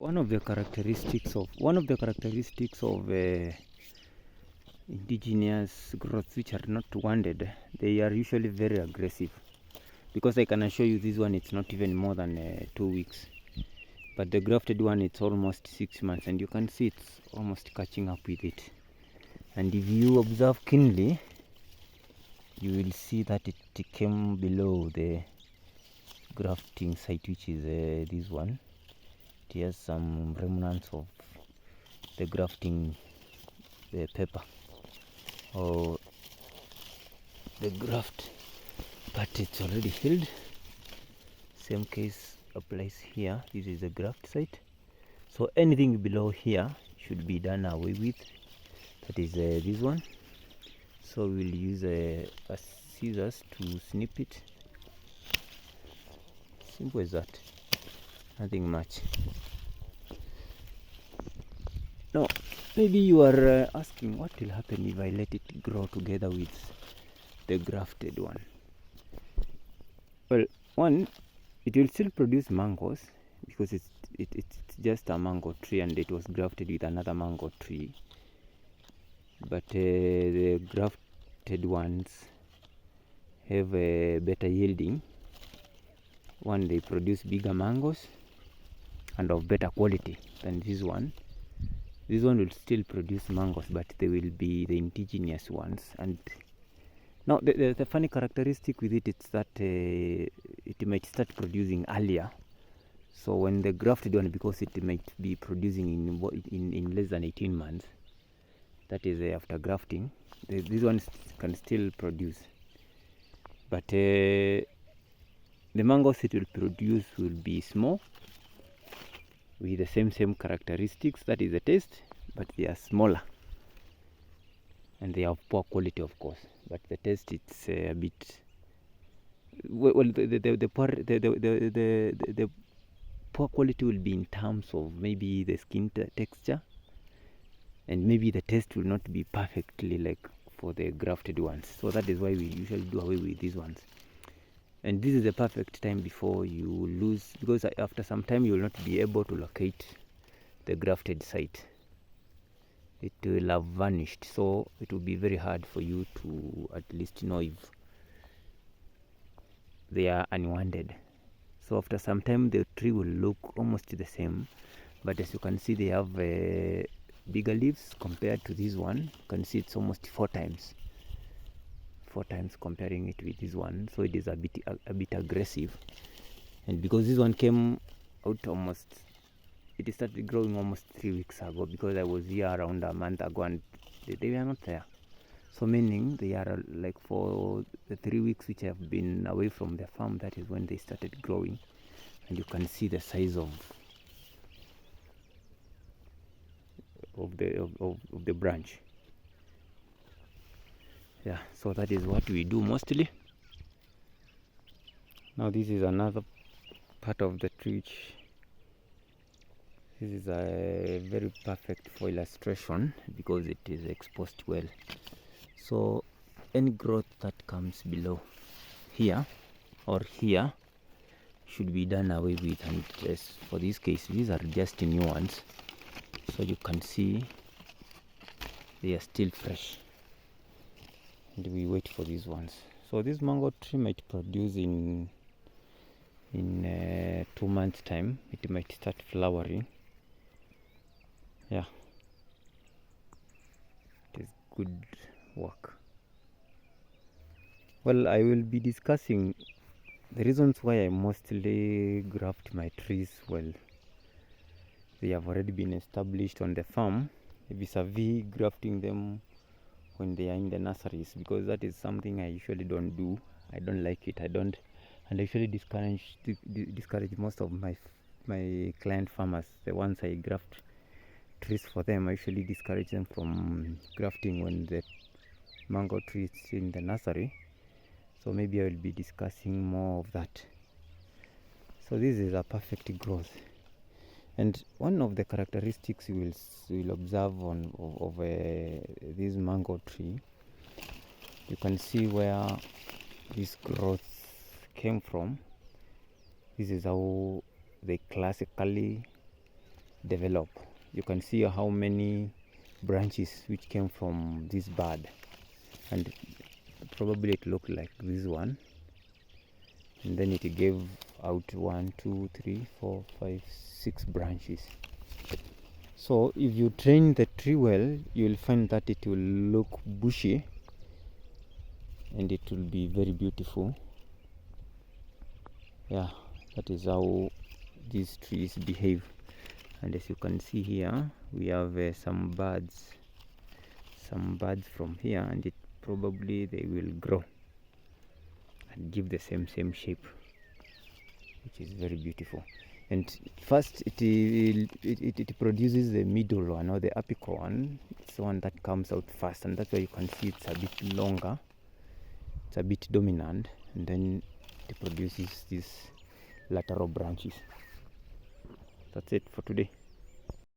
One of the characteristics of indigenous growths which are not wanted, they are usually very aggressive. Because I can assure you this one, it's not even more than 2 weeks. But the grafted one, it's almost 6 months, and you can see it's almost catching up with it. And if you observe keenly, you will see that it came below the grafting site, which is this one. It has some remnants of the grafting paper or the graft, but it's already healed. Same case applies here. This is the graft site, so anything below here should be done away with. That is this one. So we'll use a scissors to snip it. Simple as that, nothing much. Now maybe you are asking, what will happen if I let it grow together with the grafted one? Well, one, it will still produce mangoes because it's just a mango tree and it was grafted with another mango tree. But the grafted ones have a better yielding. One, they produce bigger mangoes and of better quality than this one. This one will still produce mangoes, but they will be the indigenous ones. And now the funny characteristic with it is that it might start producing earlier. So when the grafted one, because it might be producing in less than 18 months, that is after grafting, these ones can still produce. But the mangoes it will produce will be small, with the same characteristics, that is the taste, but they are smaller and they have poor quality, of course. But the taste, it's a bit the poor quality will be in terms of maybe the skin texture, and maybe the taste will not be perfectly like for the grafted ones. So that is why we usually do away with these ones. And this is the perfect time before you lose, because after some time you will not be able to locate the grafted site. It will have vanished, so it will be very hard for you to at least know if they are unwanted. So after some time the tree will look almost the same, but as you can see, they have bigger leaves compared to this one. You can see it's almost 4 times comparing it with this one. So it is a bit aggressive. And because this one came out it started growing almost 3 weeks ago, because I was here around a month ago and they were not there. So meaning they are like, for the 3 weeks which I have been away from the farm, that is when they started growing. And you can see the size of the branch. Yeah, so that is what we do mostly. Now this is another part of the tree which this is a very perfect for illustration because it is exposed well. So any growth that comes below here or here should be done away with. And for this case, these are just new ones, so you can see they are still fresh, and we wait for these ones. So this mango tree might produce in 2 months time. It might start flowering. Yeah, it is good work. Well, I will be discussing the reasons why I mostly graft my trees. Well, they have already been established on the farm, vis-a-vis grafting them when they are in the nurseries, because that is something I usually don't do. I don't like it. And I usually discourage most of my client farmers, the ones I graft trees for them. I usually discourage them from grafting when the mango tree is in the nursery. So maybe I will be discussing more of that. So this is a perfect growth, and one of the characteristics you will observe of this mango tree, you can see where this growth came from. This is how they classically develop. You can see how many branches which came from this bud, and probably it looked like this one, and then it gave out 1, 2, 3, 4, 5, 6 branches. So if you train the tree well, you will find that it will look bushy and it will be very beautiful. Yeah, that is how these trees behave. And as you can see here, we have some buds from here, and it probably they will grow and give the same shape, which is very beautiful. And first it produces the middle one, or the apical one. It's the one that comes out first, and that's why you can see it's a bit longer, it's a bit dominant, and then it produces these lateral branches. That's it for today.